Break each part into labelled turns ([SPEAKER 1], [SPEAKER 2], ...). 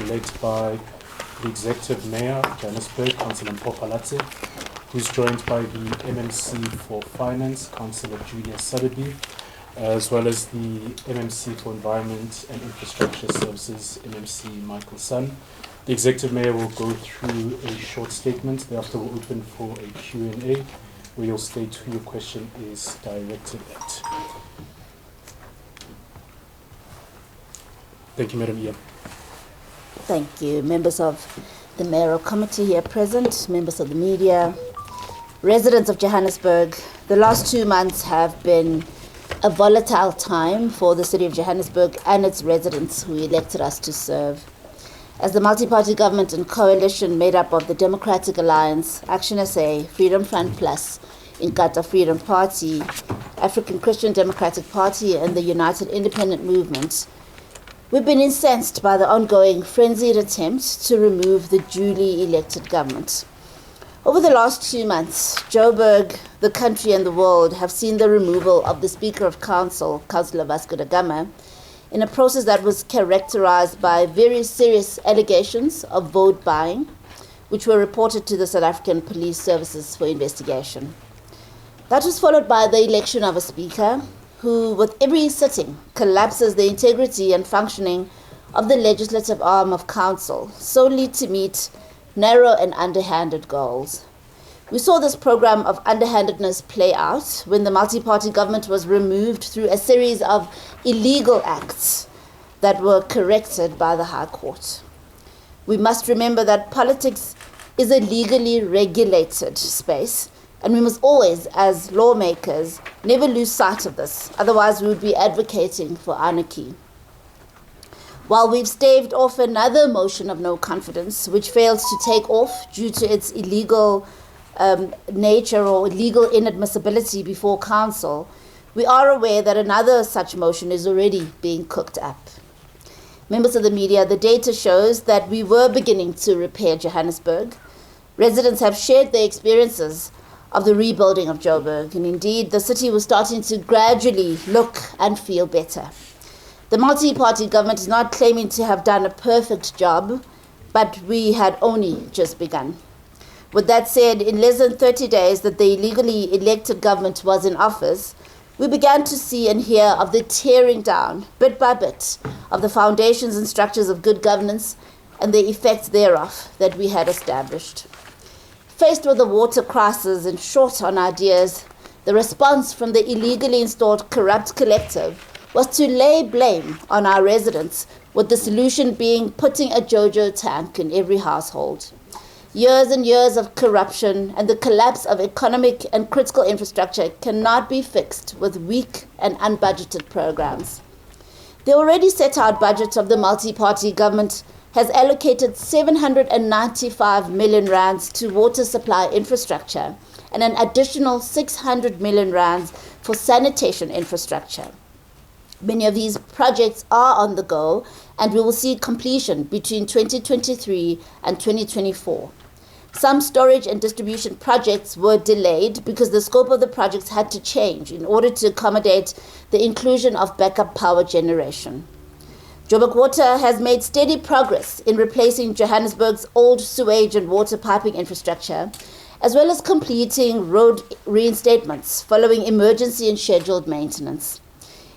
[SPEAKER 1] led by the Executive Mayor of Johannesburg, Councillor Mpho Phalatse, who's joined by the MMC for Finance, Councillor Julia Suddaby, as well as the MMC for Environment and Infrastructure Services, MMC Michael Sun. The Executive Mayor will go through a short statement. Thereafter, we'll open for a Q&A, where you'll state who your question is directed at. Thank you, Madam Ia.
[SPEAKER 2] Thank you. Members of the Mayoral Committee here present, members of the media, residents of Johannesburg. The last 2 months have been a volatile time for the city of Johannesburg and its residents who elected us to serve. As the multi-party government and coalition made up of the Democratic Alliance, Action SA, Freedom Front Plus, Inkatha Freedom Party, African Christian Democratic Party, and the United Independent Movement, we've been incensed by the ongoing frenzied attempt to remove the duly elected government. Over the last 2 months, Joburg, the country and the world have seen the removal of the Speaker of Council, Councillor Vasco da Gama, in a process that was characterized by very serious allegations of vote buying, which were reported to the South African Police Services for investigation. That was followed by the election of a Speaker who, with every sitting, collapses the integrity and functioning of the legislative arm of council, solely to meet narrow and underhanded goals. We saw this program of underhandedness play out when the multi-party government was removed through a series of illegal acts that were corrected by the High Court. We must remember that politics is a legally regulated space, and we must always, as lawmakers, never lose sight of this. Otherwise, we would be advocating for anarchy. While we've staved off another motion of no confidence, which fails to take off due to its illegal nature or illegal inadmissibility before council, we are aware that another such motion is already being cooked up. Members of the media, the data shows that we were beginning to repair Johannesburg. Residents have shared their experiences of the rebuilding of Joburg, and indeed the city was starting to gradually look and feel better. The multi-party government is not claiming to have done a perfect job, but we had only just begun. With that said, in less than 30 days that the illegally elected government was in office, we began to see and hear of the tearing down, bit by bit, of the foundations and structures of good governance and the effects thereof that we had established. Faced with the water crisis and short on ideas, the response from the illegally installed corrupt collective was to lay blame on our residents, with the solution being putting a JoJo tank in every household. Years and years of corruption and the collapse of economic and critical infrastructure cannot be fixed with weak and unbudgeted programs. The already set out budget of the multi-party government has allocated 795 million rands to water supply infrastructure and an additional 600 million rands for sanitation infrastructure. Many of these projects are on the go, and we will see completion between 2023 and 2024. Some storage and distribution projects were delayed because the scope of the projects had to change in order to accommodate the inclusion of backup power generation. Joburg Water has made steady progress in replacing Johannesburg's old sewage and water piping infrastructure, as well as completing road reinstatements following emergency and scheduled maintenance.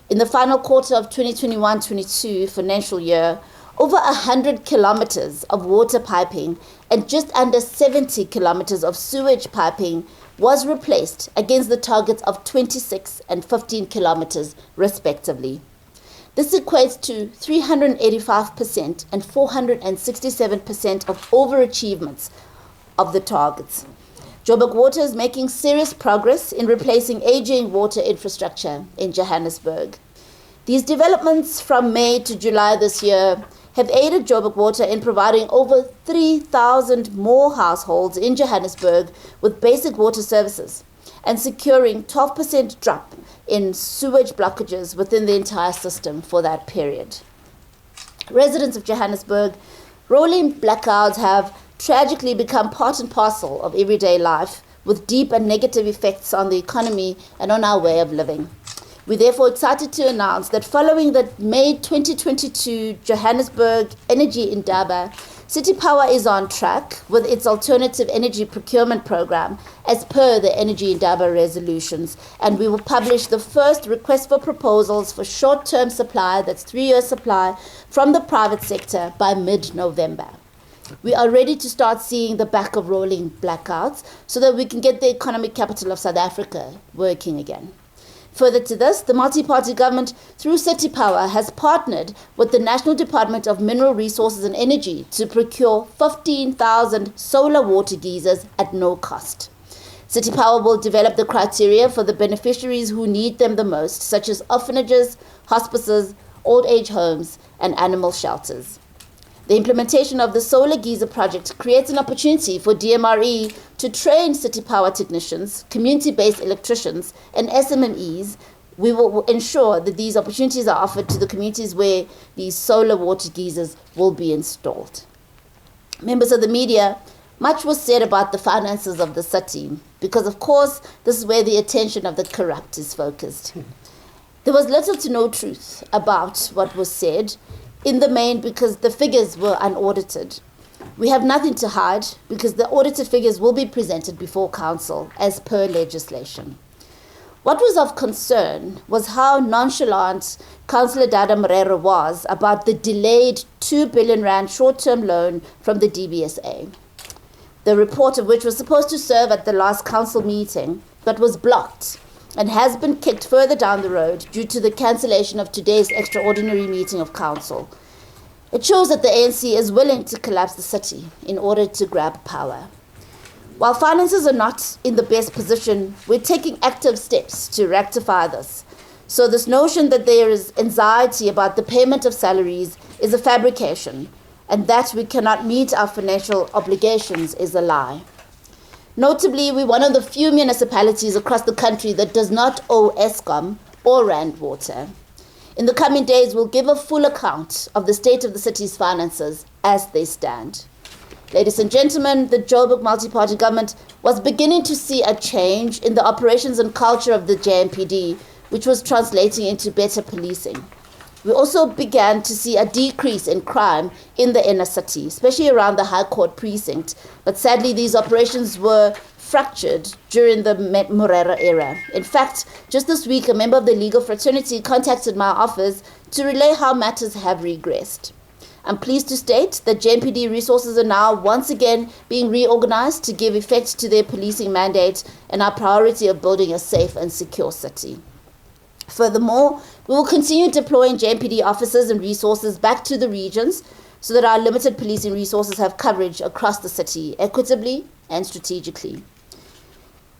[SPEAKER 2] In the final quarter of 2021-22 financial year, over 100 kilometers of water piping and just under 70 kilometers of sewage piping was replaced against the targets of 26 and 15 kilometers respectively. This equates to 385% and 467% of overachievements of the targets. Joburg Water is making serious progress in replacing aging water infrastructure in Johannesburg. These developments from May to July this year have aided Joburg Water in providing over 3,000 more households in Johannesburg with basic water services and securing 12% drop in sewage blockages within the entire system for that period. Residents of Johannesburg, rolling blackouts have tragically become part and parcel of everyday life, with deep and negative effects on the economy and on our way of living. We're therefore excited to announce that following the May 2022 Johannesburg Energy Indaba, City Power is on track with its alternative energy procurement program as per the Energy Indaba resolutions, and we will publish the first request for proposals for short-term supply, that's 3-year supply, from the private sector by mid-November. We are ready to start seeing the back of rolling blackouts so that we can get the economic capital of South Africa working again. Further to this, the multi-party government, through City Power, has partnered with the National Department of Mineral Resources and Energy to procure 15,000 solar water geysers at no cost. City Power will develop the criteria for the beneficiaries who need them the most, such as orphanages, hospices, old age homes, and animal shelters. The implementation of the solar geyser project creates an opportunity for DMRE to train City Power technicians, community-based electricians, and SMMEs. We will ensure that these opportunities are offered to the communities where these solar water geysers will be installed. Members of the media, much was said about the finances of the city because, of course, this is where the attention of the corrupt is focused. There was little to no truth about what was said, in the main because the figures were unaudited. We have nothing to hide because the audited figures will be presented before council as per legislation. What was of concern was how nonchalant Councillor Dada Morero was about the delayed 2 billion rand short-term loan from the DBSA, the report of which was supposed to serve at the last council meeting but was blocked and has been kicked further down the road due to the cancellation of today's extraordinary meeting of council. It shows that the ANC is willing to collapse the city in order to grab power. While finances are not in the best position, we're taking active steps to rectify this. So this notion that there is anxiety about the payment of salaries is a fabrication, and that we cannot meet our financial obligations is a lie. Notably, we're one of the few municipalities across the country that does not owe Eskom or Rand Water. In the coming days, we'll give a full account of the state of the city's finances as they stand. Ladies and gentlemen, the Joburg multi-party government was beginning to see a change in the operations and culture of the JMPD, which was translating into better policing. We also began to see a decrease in crime in the inner city, especially around the High Court precinct. But sadly, these operations were fractured during the Morera era. In fact, just this week, a member of the legal fraternity contacted my office to relay how matters have regressed. I'm pleased to state that JMPD resources are now once again being reorganized to give effect to their policing mandate and our priority of building a safe and secure city. Furthermore, we will continue deploying JMPD officers and resources back to the regions so that our limited policing resources have coverage across the city equitably and strategically.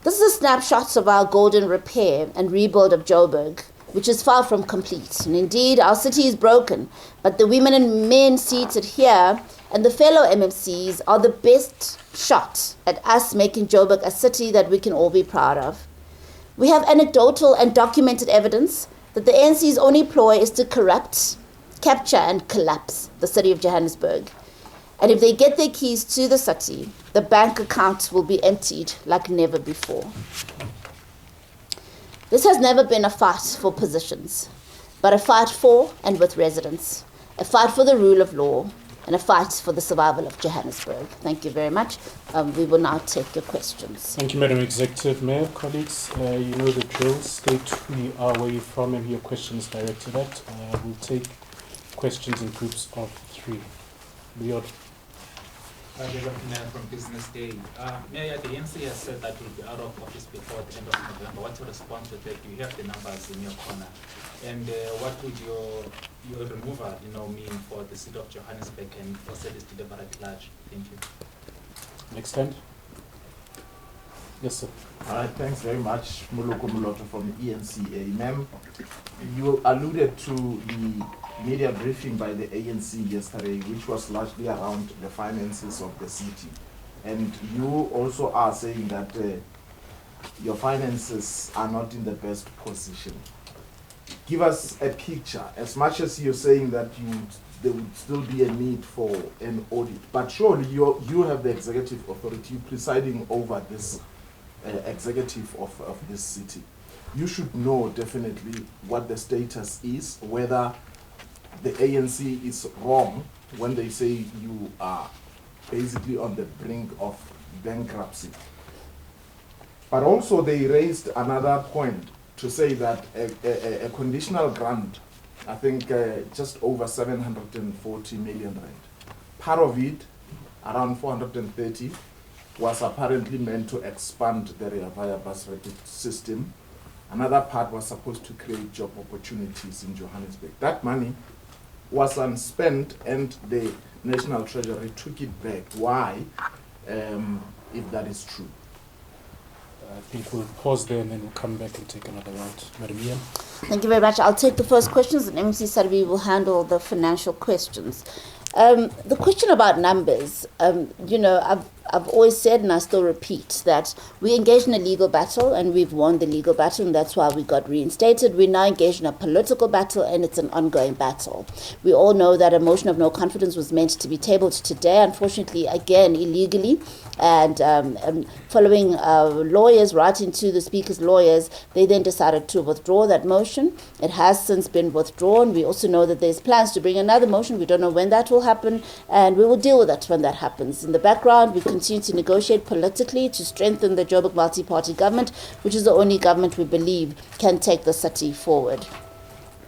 [SPEAKER 2] This is a snapshot of our golden repair and rebuild of Joburg, which is far from complete. And indeed, our city is broken, but the women and men seated here and the fellow MMCs are the best shot at us making Joburg a city that we can all be proud of. We have anecdotal and documented evidence that the ANC's only ploy is to corrupt, capture and collapse the city of Johannesburg. And if they get their keys to the city, the bank account will be emptied like never before. This has never been a fight for positions, but a fight for and with residents, a fight for the rule of law, and a fight for the survival of Johannesburg. Thank you very much. We will now take your questions.
[SPEAKER 1] Thank you, Madam Executive Mayor. Colleagues, you know the drill. State who you are, where you're from, and your questions directed at. We'll take questions in groups of 3. Leon.
[SPEAKER 3] From Business Day. Mayor, the ANC has said that will be out of office before the end of November. What's your response to that? Do you have the numbers in your corner? And what would your removal, mean for the city of Johannesburg and for cities to deliver at large? Thank you.
[SPEAKER 1] Next stand. Yes, sir.
[SPEAKER 4] All right, thanks very much. Muloko Muloto from ENCA. Ma'am, you alluded to the media briefing by the ANC yesterday, which was largely around the finances of the city. And you also are saying that your finances are not in the best position. Give us a picture, as much as you're saying that there would still be a need for an audit. But surely you have the executive authority presiding over this executive of this city. you should know definitely what the status is, whether the ANC is wrong when they say you are basically on the brink of bankruptcy. But also they raised another point to say that a conditional grant, I think just over 740 million rand. Part of it, around 430, was apparently meant to expand the Rea Vaya bus rapid system. Another part was supposed to create job opportunities in Johannesburg. That money was unspent and the National Treasury took it back. Why, if that is true?
[SPEAKER 1] I think we'll pause there and then we'll come back and take another round. Madam Ian.
[SPEAKER 2] Thank you very much. I'll take the first questions and MC Suddaby will handle the financial questions. The question about numbers, I've always said, and I still repeat, that we engaged in a legal battle and we've won the legal battle, and that's why we got reinstated. We're now engaged in a political battle and it's an ongoing battle. We all know that a motion of no confidence was meant to be tabled today, unfortunately, again, illegally. And following lawyers, writing to the Speaker's lawyers, they then decided to withdraw that motion. It has since been withdrawn. We also know that there's plans to bring another motion. We don't know when that will happen, and we will deal with that when that happens. In the background, we continue to negotiate politically to strengthen the Joburg multi-party government, which is the only government we believe can take the city forward.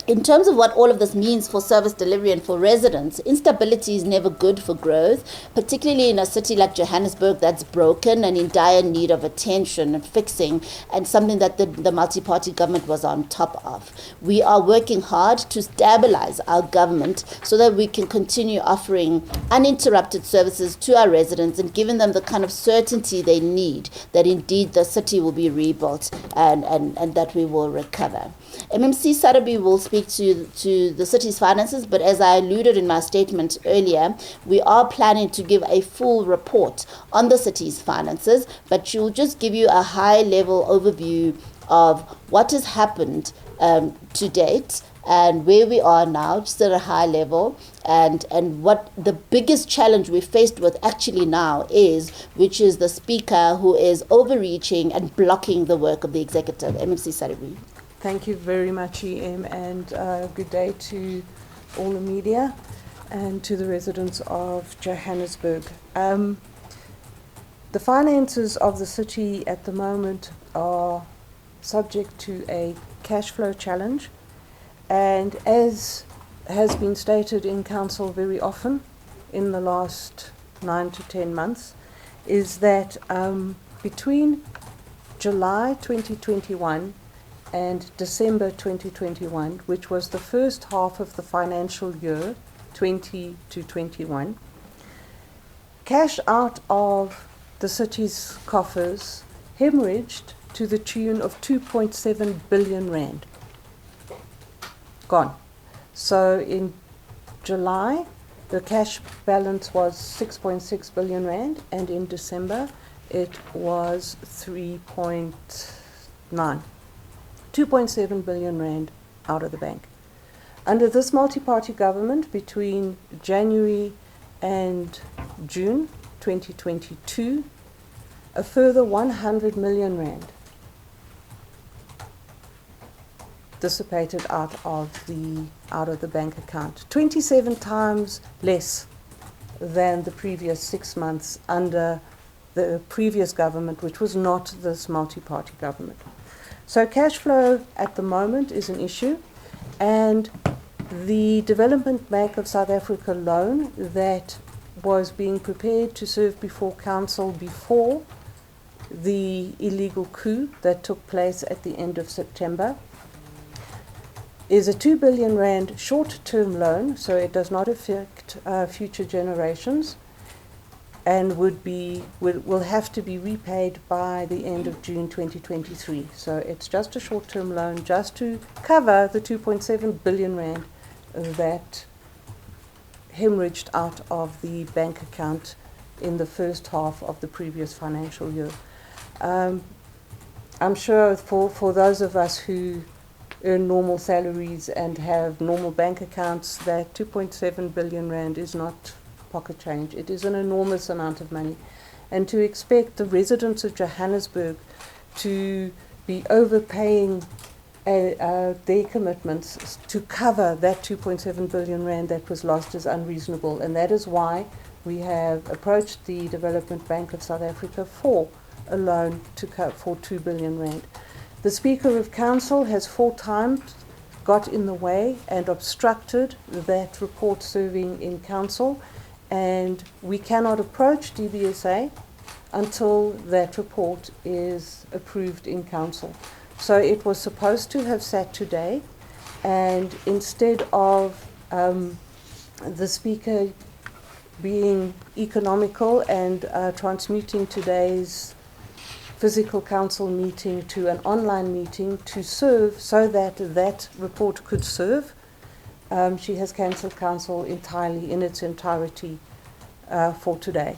[SPEAKER 2] In terms of what all of this means for service delivery and for residents, instability is never good for growth, particularly in a city like Johannesburg that's broken and in dire need of attention and fixing, and something that the multi-party government was on top of. We are working hard to stabilize our government so that we can continue offering uninterrupted services to our residents and giving them the kind of certainty they need that indeed the city will be rebuilt and that we will recover. MMC Suddaby will speak to the city's finances, but as I alluded in my statement earlier, we are planning to give a full report on the city's finances, but she will just give you a high-level overview of what has happened to date and where we are now, just at a high level, and what the biggest challenge we're faced with actually now is, which is the Speaker who is overreaching and blocking the work of the executive. MMC Suddaby.
[SPEAKER 5] Thank you very much, EM, and good day to all the media and to the residents of Johannesburg. The finances of the city at the moment are subject to a cash flow challenge, and as has been stated in council very often in the last 9 to 10 months, is that between July 2021 and December 2021, which was the first half of the financial year 20 to 21, cash out of the city's coffers hemorrhaged to the tune of 2.7 billion rand. Gone. So in July, the cash balance was 6.6 billion rand, and in December it was 3.9. 2.7 billion rand out of the bank. Under this multi-party government, between January and June 2022, a further 100 million rand dissipated out of the bank account. 27 times less than the previous 6 months under the previous government, which was not this multi-party government. So cash flow at the moment is an issue, and the Development Bank of South Africa loan that was being prepared to serve before council before the illegal coup that took place at the end of September is a 2 billion rand short-term loan, so it does not affect future generations, and will have to be repaid by the end of June 2023. So it's just a short-term loan just to cover the 2.7 billion rand that hemorrhaged out of the bank account in the first half of the previous financial year. I'm sure for those of us who earn normal salaries and have normal bank accounts, that 2.7 billion rand is not pocket change. It is an enormous amount of money. And to expect the residents of Johannesburg to be overpaying their commitments to cover that 2.7 billion rand that was lost is unreasonable, and that is why we have approached the Development Bank of South Africa for a loan for 2 billion rand. The Speaker of Council has 4 times got in the way and obstructed that report serving in Council, and we cannot approach DBSA until that report is approved in Council. So it was supposed to have sat today, and instead of the Speaker being economical and transmuting today's physical council meeting to an online meeting to serve so that that report could serve, she has cancelled council entirely in its entirety for today.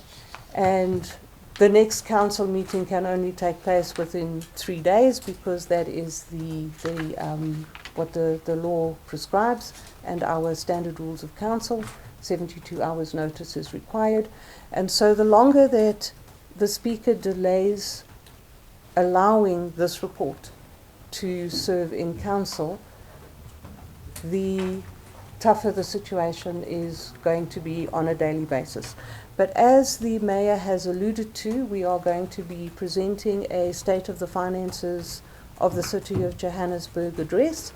[SPEAKER 5] And the next council meeting can only take place within 3 days, because that is what the law prescribes, and our standard rules of council. 72 hours notice is required. And so the longer that the Speaker delays allowing this report to serve in council, the tougher the situation is going to be on a daily basis. But as the Mayor has alluded to, we are going to be presenting a State of the Finances of the City of Johannesburg address.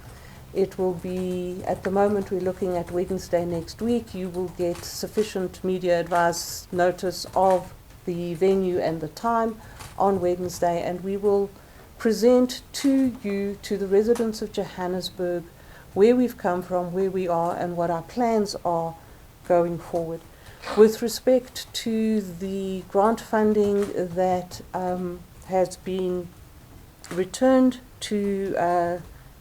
[SPEAKER 5] It will be, at the moment we're looking at Wednesday next week. You will get sufficient media advice notice of the venue and the time on Wednesday, and we will present to you, to the residents of Johannesburg, where we've come from, where we are, and what our plans are going forward. With respect to the grant funding that has been returned to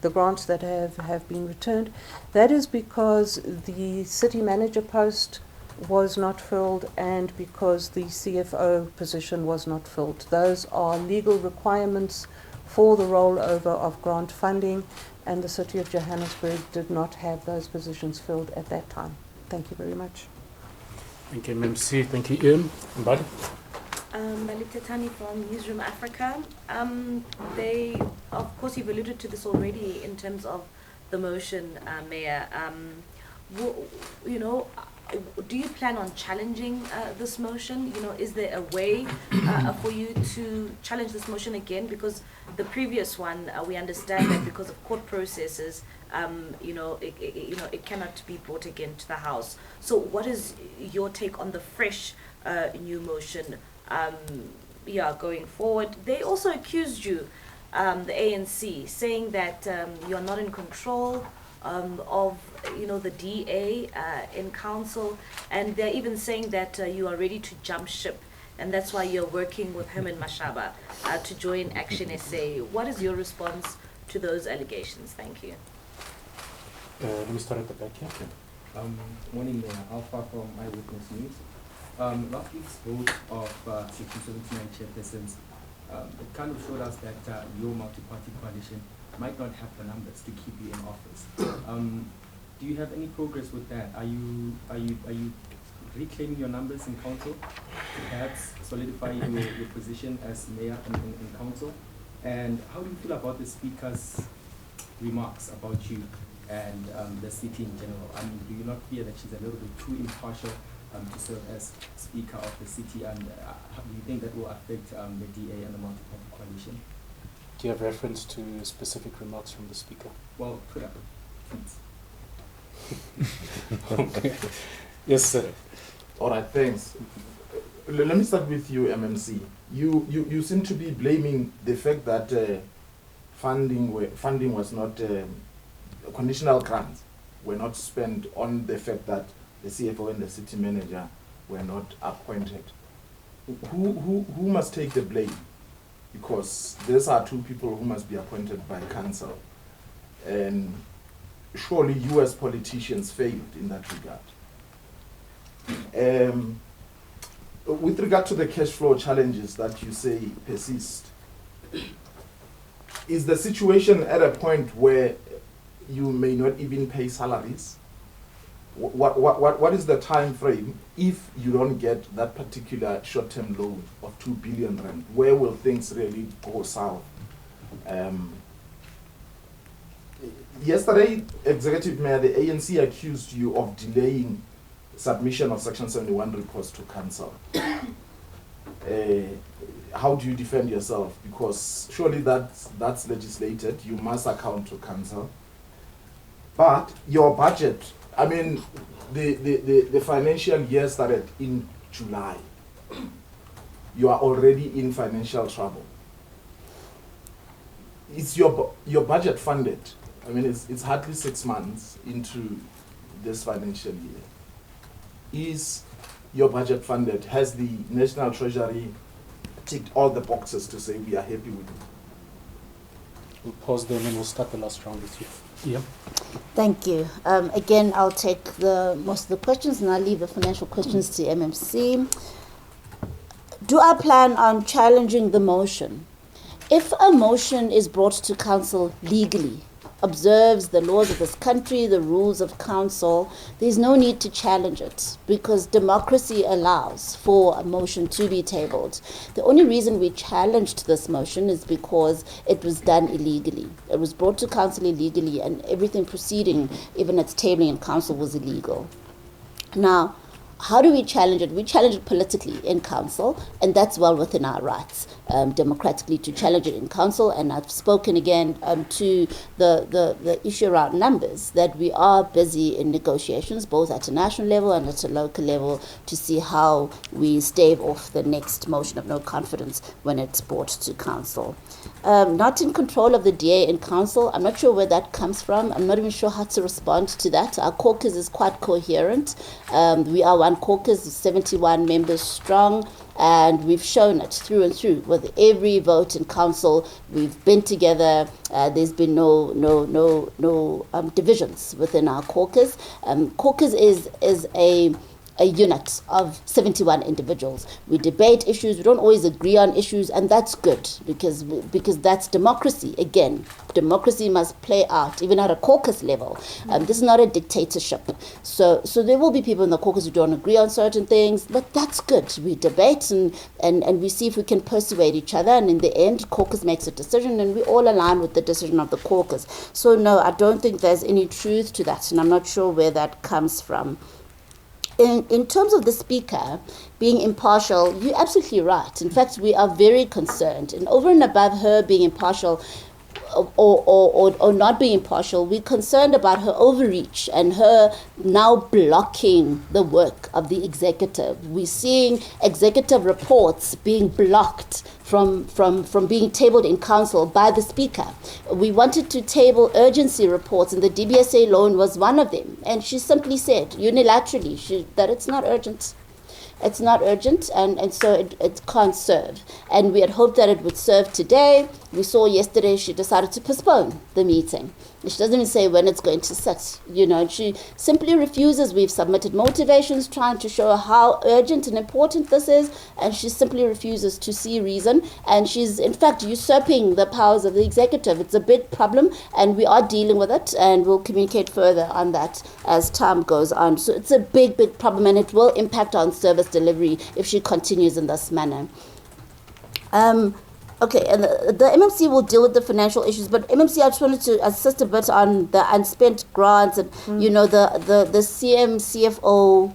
[SPEAKER 5] the grants that have been returned, that is because the city manager post was not filled and because the CFO position was not filled. Those are legal requirements for the rollover of grant funding, and the City of Johannesburg did not have those positions filled at that time. Thank you very much.
[SPEAKER 1] Thank you, MMC. Thank you, Ian. Mbali?
[SPEAKER 6] Malika Tani from Newsroom Africa. They, of course, you've alluded to this already in terms of the motion, Mayor. You know, do you plan on challenging this motion? You know, is there a way for you to challenge this motion again? Because the previous one, we understand that because of court processes, it cannot be brought again to the House. So what is your take on the fresh new motion going forward? They also accused you, the ANC, saying that you're not in control of the DA in council, and they're even saying that you are ready to jump ship, and that's why you're working with him and Mashaba to join Action SA. What is your response to those allegations? Thank you.
[SPEAKER 1] Let me start at the back here.
[SPEAKER 7] Morning, Mayor. Alpha from Eyewitness News. Last week's vote of Section 79 chairpersons, it kind of showed us that your multi-party coalition might not have the numbers to keep you in office. Do you have any progress with that? Are you reclaiming your numbers in council to perhaps solidify your position as mayor in council? And how do you feel about the Speaker's remarks about you and the city in general? I mean, do you not fear that she's a little bit too impartial to serve as Speaker of the city, and how do you think that will affect the DA and the multi-party coalition?
[SPEAKER 1] Do you have reference to specific remarks from the Speaker?
[SPEAKER 7] Well, Twitter, please.
[SPEAKER 1] Okay. Yes, sir.
[SPEAKER 4] All right, thanks. Let me start with you, MMC. You seem to be blaming the fact that funding was not conditional grants were not spent on the fact that the CFO and the city manager were not appointed. Who must take the blame? Because these are two people who must be appointed by council, and surely you as politicians failed in that regard. With regard to the cash flow challenges that you say persist, is the situation at a point where you may not even pay salaries? What is the time frame if you don't get that particular short-term loan of 2 billion rand? Where will things really go south? Yesterday, Executive Mayor, the ANC accused you of delaying submission of Section 71 reports to Council. How do you defend yourself? Because surely that's legislated. You must account to Council. But your budget, I mean, the financial year started in July. You are already in financial trouble. Is your budget funded? I mean, it's hardly 6 months into this financial year. Is your budget funded? Has the National Treasury ticked all the boxes to say we are happy with it?
[SPEAKER 1] We'll pause there and then we'll start the last round with you. Yeah.
[SPEAKER 2] Thank you. Again, I'll take most of the questions and I'll leave the financial questions to MMC. Do I plan on challenging the motion? If a motion is brought to council legally, observes the laws of this country, the rules of council, there's no need to challenge it because democracy allows for a motion to be tabled. The only reason we challenged this motion is because it was done illegally. It was brought to council illegally and everything proceeding, even its tabling in council, was illegal. Now, how do we challenge it? We challenge it politically in council, and that's well within our rights, democratically, to challenge it in council. And I've spoken again to the issue around numbers, that we are busy in negotiations, both at a national level and at a local level, to see how we stave off the next motion of no confidence when it's brought to council. Not in control of the DA in council, I'm not sure where that comes from. I'm not even sure how to respond to that. Our caucus is quite coherent. We are one caucus, 71 members strong, and we've shown it through and through. With every vote in council, we've been together. There's been no divisions within our caucus. Caucus is a unit of 71 individuals. We debate issues, we don't always agree on issues, and that's good because that's democracy. Again, democracy must play out even at a caucus level. This is not a dictatorship. So there will be people in the caucus who don't agree on certain things, but that's good. We debate and we see if we can persuade each other, and in the end, caucus makes a decision and we all align with the decision of the caucus. So no, I don't think there's any truth to that, and I'm not sure where that comes from. In terms of the speaker being impartial, you're absolutely right. In fact, we are very concerned. And over and above her being impartial or not being impartial, we're concerned about her overreach and her now blocking the work of the executive. We're seeing executive reports being blocked from being tabled in council by the speaker. We wanted to table urgency reports, and the DBSA loan was one of them. And she simply said unilaterally that it's not urgent. It's not urgent, and so it can't serve. And we had hoped that it would serve today. We saw yesterday she decided to postpone the meeting. She doesn't even say when it's going to sit. She simply refuses. We've submitted motivations trying to show how urgent and important this is, and she simply refuses to see reason. And she's, in fact, usurping the powers of the executive. It's a big problem, and we are dealing with it, and we'll communicate further on that as time goes on. So it's a big, big problem, and it will impact on service delivery if she continues in this manner. Okay, and the MMC will deal with the financial issues, but MMC, I just wanted to assist a bit on the unspent grants and, the CM, CFO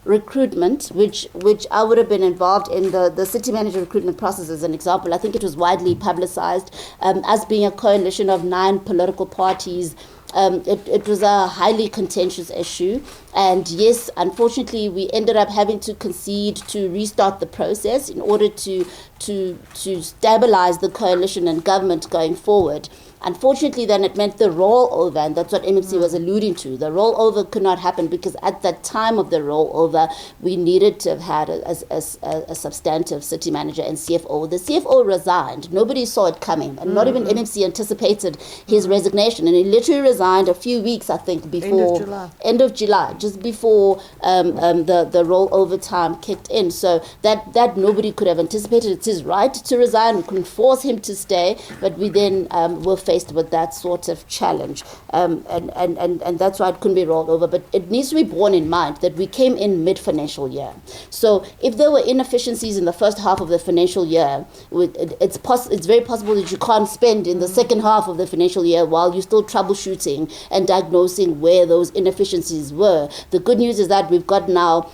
[SPEAKER 2] recruitment, which I would have been involved in the city manager recruitment process as an example. I think it was widely publicized as being a coalition of 9 political parties. It was a highly contentious issue, and yes, unfortunately, we ended up having to concede to restart the process in order to stabilize the coalition and government going forward. Unfortunately, then it meant the rollover, and that's what MMC was alluding to. The rollover could not happen because at that time of the rollover, we needed to have had a substantive city manager and CFO. The CFO resigned. Nobody saw it coming, and not even MMC anticipated his resignation. And he literally resigned a few weeks, I think, before end of July, just before the rollover time kicked in. So that nobody could have anticipated. It's his right to resign. We couldn't force him to stay, but we then were faced with that sort of challenge. And that's why it couldn't be rolled over. But it needs to be borne in mind that we came in mid-financial year. So if there were inefficiencies in the first half of the financial year, it's very possible that you can't spend in the second half of the financial year while you're still troubleshooting and diagnosing where those inefficiencies were. The good news is that we've got now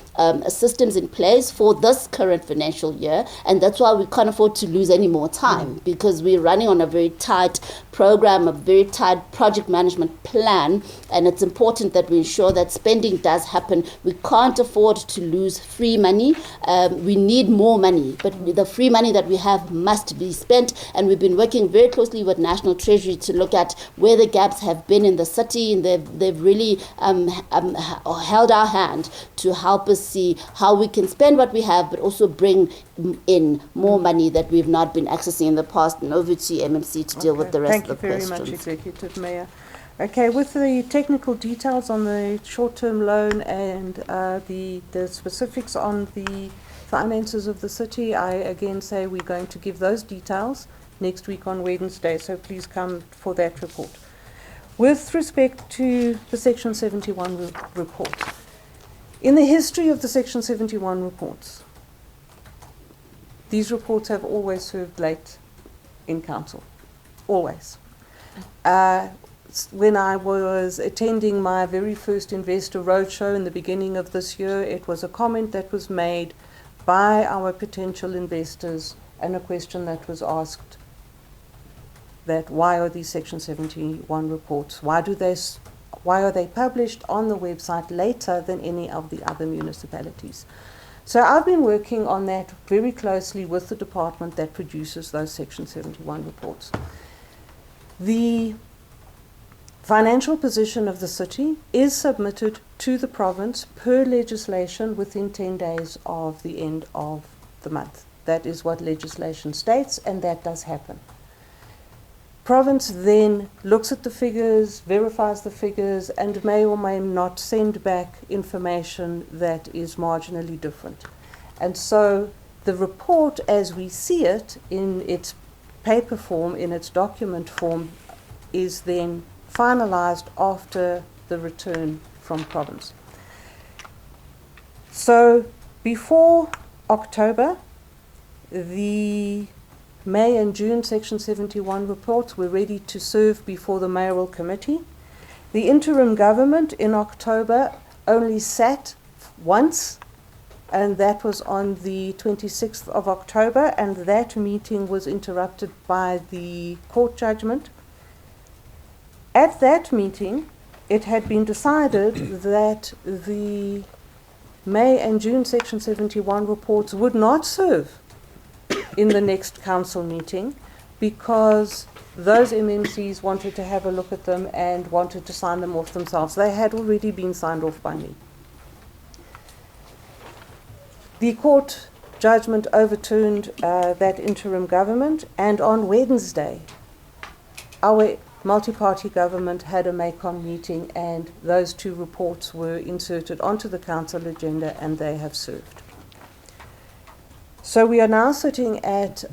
[SPEAKER 2] systems in place for this current financial year, and that's why we can't afford to lose any more time, because we're running on a very tight program, a very tight project management plan, and it's important that we ensure that spending does happen. We can't afford to lose free money. We need more money, but the free money that we have must be spent, and we've been working very closely with National Treasury to look at where the gaps have been in the city, and they've really held our hand to help us see how we can spend what we have, but also bring in more money that we've not been accessing in the past. And over to MMC to deal with the rest of the questions.
[SPEAKER 5] Thank you very much, Executive Mayor. Okay, with the technical details on the short-term loan and the specifics on the finances of the city, I again say we're going to give those details next week on Wednesday, so please come for that report. With respect to the Section 71 report, in the history of the Section 71 reports, these reports have always served late in council, always. When I was attending my very first investor roadshow in the beginning of this year, it was a comment that was made by our potential investors and a question that was asked, that why are these Section 71 reports, why are they published on the website later than any of the other municipalities? So I've been working on that very closely with the department that produces those Section 71 reports. The financial position of the city is submitted to the province per legislation within 10 days of the end of the month. That is what legislation states, and that does happen. Province then looks at the figures, verifies the figures, and may or may not send back information that is marginally different. And so the report, as we see it in its paper form, in its document form, is then finalized after the return from province. So before October, the May and June Section 71 reports were ready to serve before the mayoral committee. The interim government in October only sat once, and that was on the 26th of October, and that meeting was interrupted by the court judgment. At that meeting, it had been decided that the May and June Section 71 reports would not serve in the next council meeting, because those MMCs wanted to have a look at them and wanted to sign them off themselves. They had already been signed off by me. The court judgment overturned that interim government, and on Wednesday, our multi-party government had a MACOM meeting, and those two reports were inserted onto the council agenda, and they have served. So we are now sitting at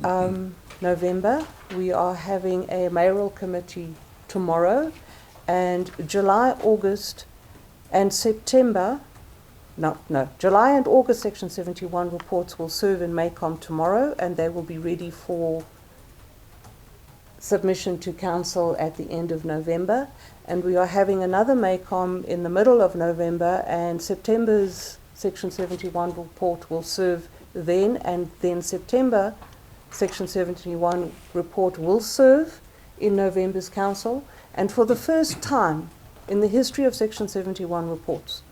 [SPEAKER 5] November. We are having a mayoral committee tomorrow, and July, August, and September, July and August Section 71 reports will serve in MACOM tomorrow, and they will be ready for submission to council at the end of November. And we are having another MACOM in the middle of November, and September's Section 71 report will serve then, and then September Section 71 report will serve in November's council. And for the first time in the history of Section 71 reports,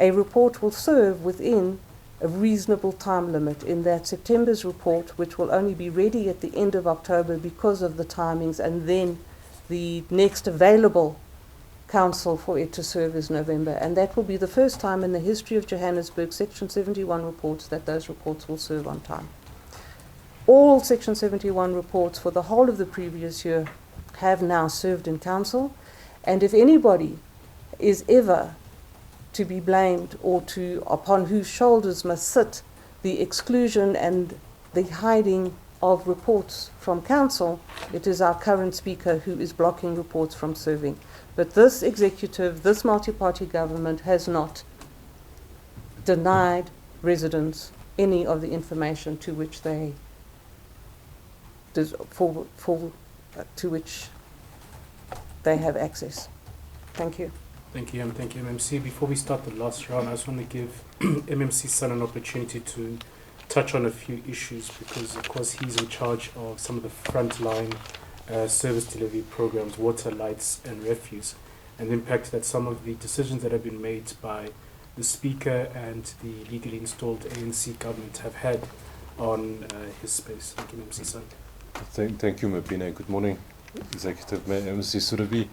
[SPEAKER 5] a report will serve within a reasonable time limit, in that September's report, which will only be ready at the end of October because of the timings, and then the next available council for it to serve is November. And that will be the first time in the history of Johannesburg Section 71 reports that those reports will serve on time. All Section 71 reports for the whole of the previous year have now served in council, and if anybody is ever to be blamed, or upon whose shoulders must sit the exclusion and the hiding of reports from council, it is our current speaker who is blocking reports from serving. But this executive, this multi-party government has not denied residents any of the information to which they to which they have access. Thank you.
[SPEAKER 1] Thank you, thank you, MMC. Before we start the last round, I just want to give MMC's son an opportunity to touch on a few issues because, of course, he's in charge of some of the frontline service delivery programs, water, lights, and refuse, and the impact that some of the decisions that have been made by the Speaker and the legally installed ANC government have had on his space. Thank you, MMC son.
[SPEAKER 8] Thank you, Mabina. Good morning, Executive Mayor MMC Suddaby.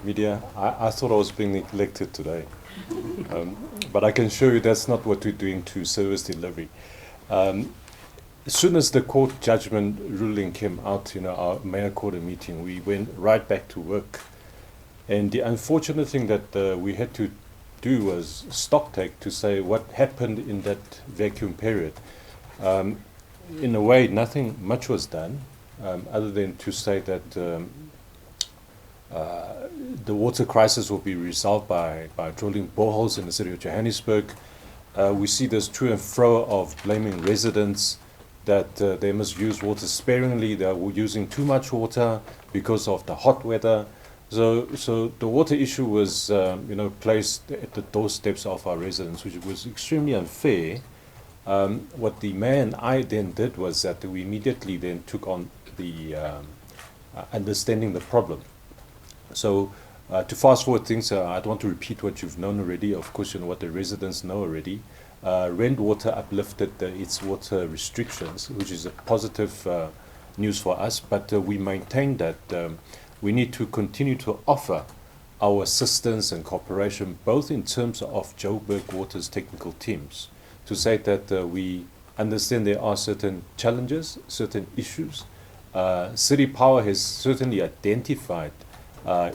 [SPEAKER 8] Media, I thought I was being neglected today, but I can assure you that's not what we're doing to service delivery. As soon as the court judgment ruling came out, our mayor called a meeting, we went right back to work. And the unfortunate thing that we had to do was stock take to say what happened in that vacuum period. In a way, nothing much was done, other than to say that the water crisis will be resolved by drilling boreholes in the city of Johannesburg. We see this to and fro of blaming residents that they must use water sparingly. They are using too much water because of the hot weather. So the water issue was, placed at the doorsteps of our residents, which was extremely unfair. What the mayor and I then did was that we immediately then took on the understanding the problem. So to fast forward things, I don't want to repeat what you've known already. Of course, you know what the residents know already. Rand Water uplifted its water restrictions, which is a positive news for us. But we maintain that we need to continue to offer our assistance and cooperation, both in terms of Joburg Water's technical teams, to say that we understand there are certain challenges, certain issues. City Power has certainly identified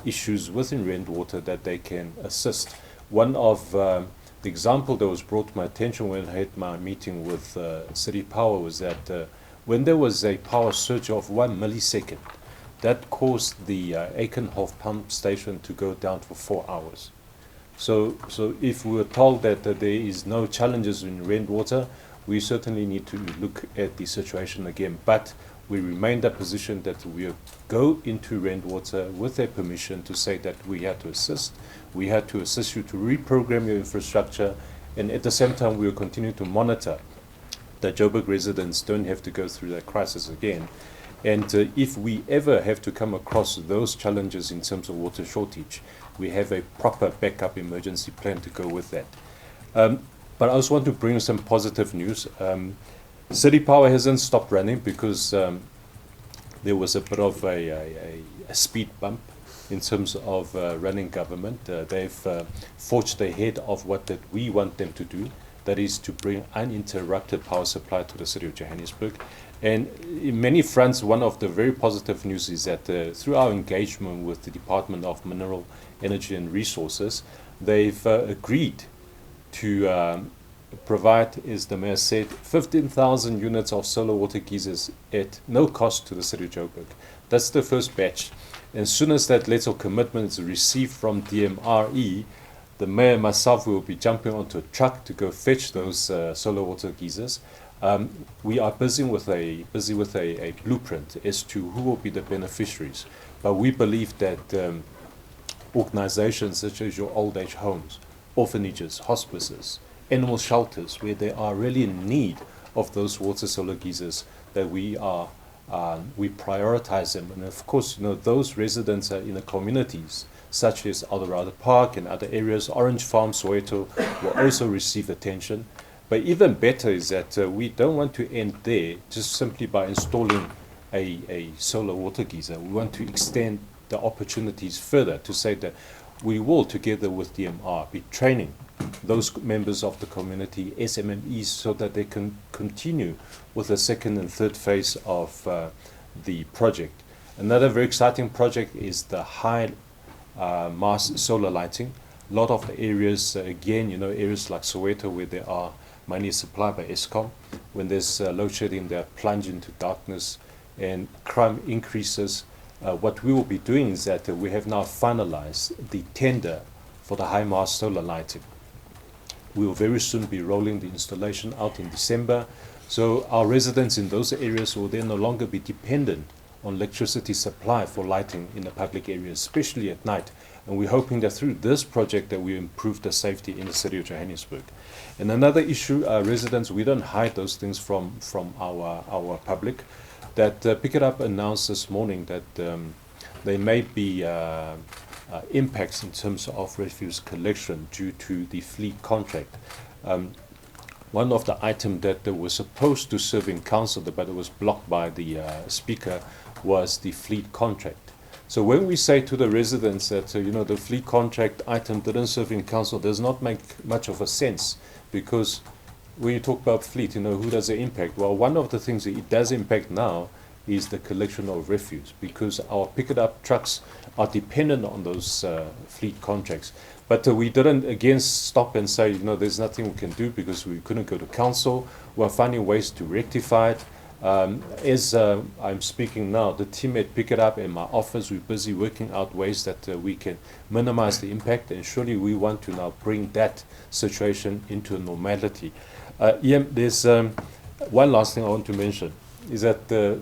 [SPEAKER 8] issues within Rand Water that they can assist. One of the example that was brought to my attention when I had my meeting with City Power was that when there was a power surge of 1 millisecond, that caused the Aikenhof pump station to go down for 4 hours. So if we were told that there is no challenges in Rand Water, we certainly need to look at the situation again. But we remain the position that we go into Rand Water with their permission to say that we had to assist. We had to assist you to reprogram your infrastructure, and at the same time we will continue to monitor that Joburg residents don't have to go through that crisis again. And if we ever have to come across those challenges in terms of water shortage, we have a proper backup emergency plan to go with that. But I also want to bring some positive news. City Power hasn't stopped running because there was a bit of a speed bump in terms of running government. They've forged ahead of what that we want them to do, that is to bring uninterrupted power supply to the city of Johannesburg. And in many fronts, one of the very positive news is that through our engagement with the Department of Mineral, Energy and Resources, they've agreed to provide, as the mayor said, 15,000 units of solar water geysers at no cost to the city of Joburg. That's the first batch. And as soon as that letter of commitment is received from DMRE, the mayor and myself will be jumping onto a truck to go fetch those solar water geysers. We are busy with a blueprint as to who will be the beneficiaries. But we believe that organizations such as your old age homes, orphanages, hospices, animal shelters, where they are really in need of those water solar geysers, that we prioritize them. And of course, those residents are in the communities such as Eldorado Park and other areas, Orange Farm, Soweto, will also receive attention. But even better is that we don't want to end there just simply by installing a solar water geyser. We want to extend the opportunities further to say that we will, together with DMR, be training those members of the community, SMMEs, so that they can continue with the second and third phase of the project. Another very exciting project is the high mass solar lighting. A lot of the areas, again, areas like Soweto, where there are money supplied by Eskom, when there's load shedding, they plunge into darkness and crime increases. What we will be doing is that we have now finalized the tender for the high mast solar lighting. We will very soon be rolling the installation out in December. So our residents in those areas will then no longer be dependent on electricity supply for lighting in the public areas, especially at night. And we're hoping that through this project that we improve the safety in the city of Johannesburg. And another issue, residents, we don't hide those things from our public. That Pick It Up announced this morning that there may be impacts in terms of refuse collection due to the fleet contract. One of the items that they were supposed to serve in council, but it was blocked by the speaker, was the fleet contract. So when we say to the residents that the fleet contract item didn't serve in council, does not make much of a sense, because when you talk about fleet, who does it impact? Well, one of the things that it does impact now is the collection of refuse, because our Pick It Up trucks are dependent on those fleet contracts. But we didn't again stop and say, there's nothing we can do because we couldn't go to council. We're finding ways to rectify it. As I'm speaking now, the team at Pick It Up and my office, we're busy working out ways that we can minimize the impact, and surely we want to now bring that situation into normality. There's one last thing I want to mention, is that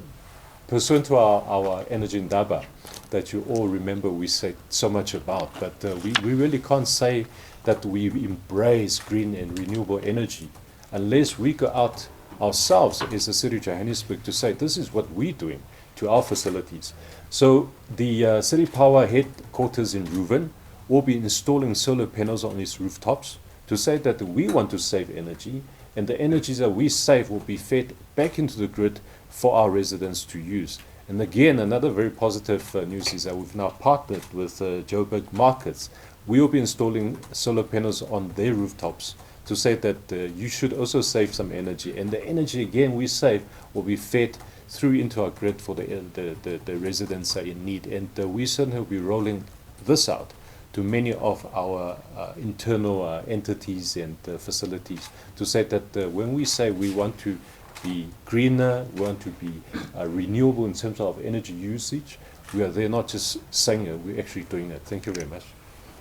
[SPEAKER 8] pursuant to our energy indaba that you all remember we said so much about, but we really can't say that we embrace green and renewable energy unless we go out ourselves as the city of Johannesburg to say this is what we're doing to our facilities. So the city power headquarters in Reuven will be installing solar panels on its rooftops to say that we want to save energy, and the energies that we save will be fed back into the grid for our residents to use. And again, another very positive news is that we've now partnered with Joburg markets. We will be installing solar panels on their rooftops to say that you should also save some energy. And the energy, again, we save will be fed through into our grid for the residents in need. And we certainly will be rolling this out to many of our internal entities and facilities to say that when we say we want to be greener, we want to be renewable in terms of energy usage, we are there not just saying it, we're actually doing it. Thank you very much.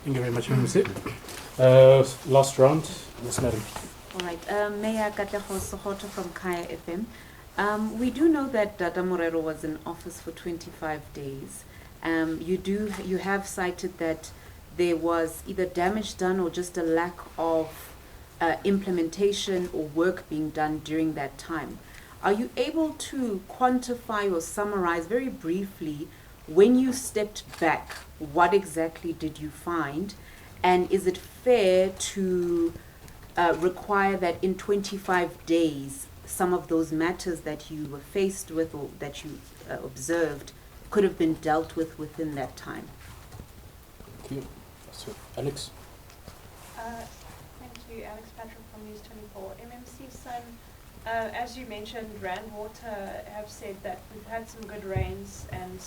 [SPEAKER 1] Thank you very much, MMC. Last round, yes, madam.
[SPEAKER 9] All right, Mayor Katlego Sokoto from Kaya FM. We do know that Dada Morero was in office for 25 days. You have cited that there was either damage done or just a lack of implementation or work being done during that time. Are you able to quantify or summarize very briefly, when you stepped back, what exactly did you find? And is it fair to require that in 25 days, some of those matters that you were faced with or that you observed could have been dealt with within that time?
[SPEAKER 1] Thank you. So, Alex.
[SPEAKER 10] Thank you, Alex Patrick from News 24. MMC Sun, as you mentioned, Rand Water have said that we've had some good rains and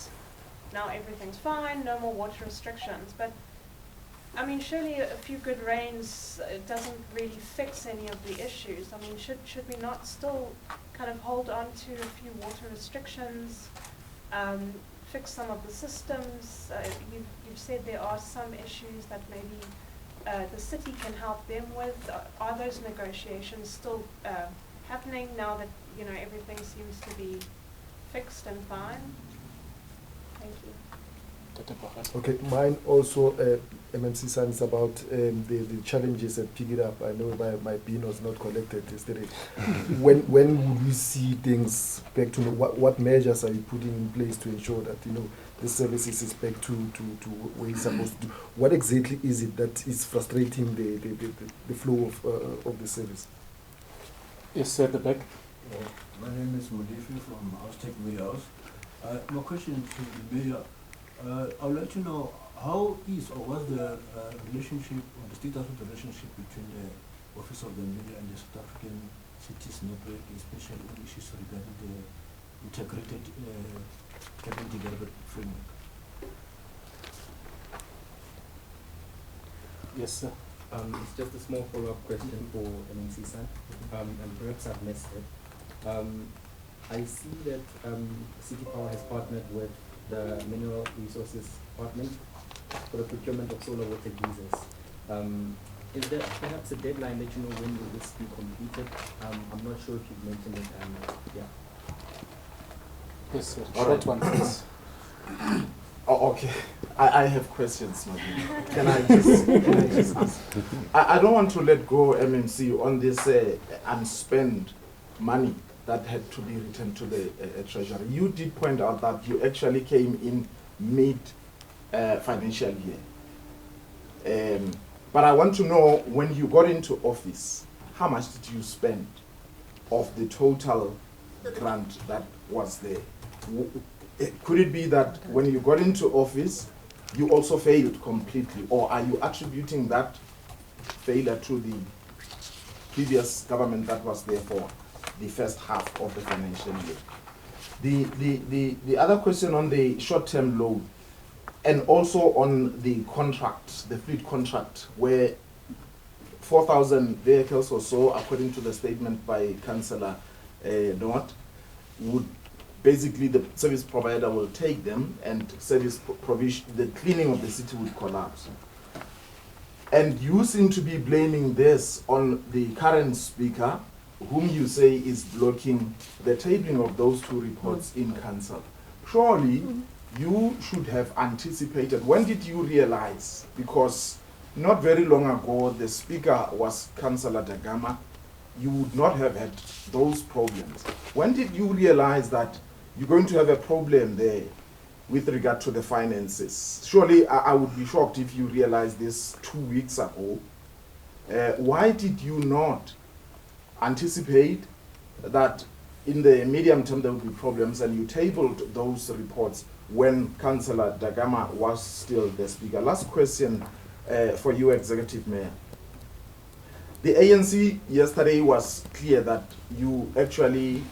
[SPEAKER 10] now everything's fine, no more water restrictions. But I mean, surely a few good rains doesn't really fix any of the issues. I mean, should we not still kind of hold on to a few water restrictions, fix some of the systems? You've said there are some issues that maybe the city can help them with. Are those negotiations still happening now that everything seems to be fixed and fine? Thank you.
[SPEAKER 11] Okay, mine also, MMC Sun, is about the challenges at Pick It Up. I know my bin was not collected yesterday. when will we see things back to what measures are you putting in place to ensure that the services is back to where it's supposed to do? What exactly is it that is frustrating the flow of the service?
[SPEAKER 1] Yes, at the back.
[SPEAKER 12] My name is Modifi from Aztec Warehouse. My question to the mayor. I would like to know how is or what's the relationship or the status of the relationship between the Office of the Media and the South African Cities Network, especially on issues regarding the integrated cabinet development framework.
[SPEAKER 1] Yes, sir.
[SPEAKER 7] It's just a small follow-up question for MMC Sun, and perhaps I've missed it. I see that City Power has partnered with the Mineral Resources Department for the procurement of solar water geysers. Is there perhaps a deadline that you know when will this be completed? I'm not sure if you've mentioned it. Yeah.
[SPEAKER 1] Yes, sir.
[SPEAKER 4] All
[SPEAKER 1] Short
[SPEAKER 4] right.
[SPEAKER 1] one, please.
[SPEAKER 4] Oh, okay. I have questions, Madam. Can I just ask? I don't want to let go MMC on this unspent money that had to be returned to the Treasury. You did point out that you actually came in mid financial year. But I want to know, when you got into office, how much did you spend of the total grant that was there? Could it be that when you got into office, you also failed completely? Or are you attributing that failure to the previous government that was there for the first half of the financial year? The other question on the short-term loan, and also on the contract, the fleet contract, where 4,000 vehicles or so, according to the statement by Councillor North, would basically, the service provider will take them, and service provision, the cleaning of the city would collapse. And you seem to be blaming this on the current speaker, whom you say is blocking the tabling of those two reports in council. Surely, you should have anticipated. When did you realize? Because not very long ago, the speaker was Councillor Dagama. You would not have had those problems. When did you realize that you're going to have a problem there with regard to the finances? Surely I would be shocked if you realized this 2 weeks ago. Why did you not anticipate that in the medium term there would be problems, and you tabled those reports when Councillor Dagama was still the speaker? Last question for you, Executive Mayor. The ANC yesterday was clear that you actually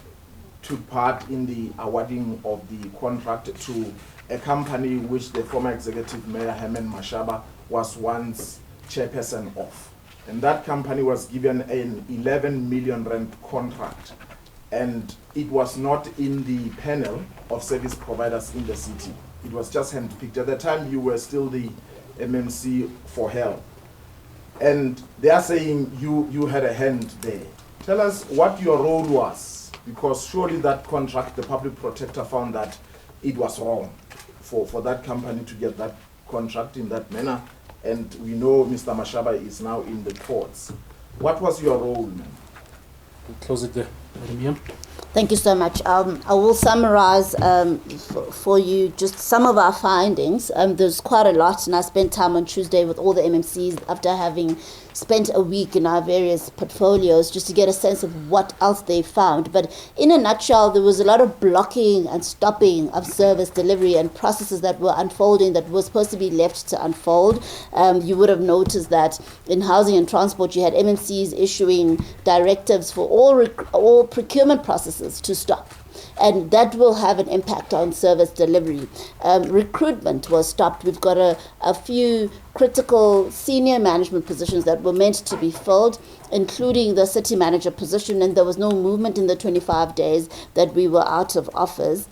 [SPEAKER 4] took part in the awarding of the contract to a company which the former Executive Mayor Herman Mashaba was once chairperson of. And that company was given an 11 million rand contract. And it was not in the panel of service providers in the city. It was just handpicked. At the time, you were still the MMC for health. And they are saying you had a hand there. Tell us what your role was, because surely that contract, the public protector found that it was wrong for that company to get that contract in that manner. And we know Mr. Mashaba is now in the courts. What was your role, man?
[SPEAKER 1] We'll close it there. Madam Mayor.
[SPEAKER 2] Thank you so much. I will summarize for you just some of our findings. There's quite a lot, and I spent time on Tuesday with all the MMCs after having spent a week in our various portfolios just to get a sense of what else they found. But in a nutshell, there was a lot of blocking and stopping of service delivery and processes that were unfolding that were supposed to be left to unfold. You would have noticed that in housing and transport, you had MMCs issuing directives for all procurement processes to stop. And that will have an impact on service delivery. Recruitment was stopped. We've got a few critical senior management positions that were meant to be filled, including the city manager position, and there was no movement in the 25 days that we were out of office.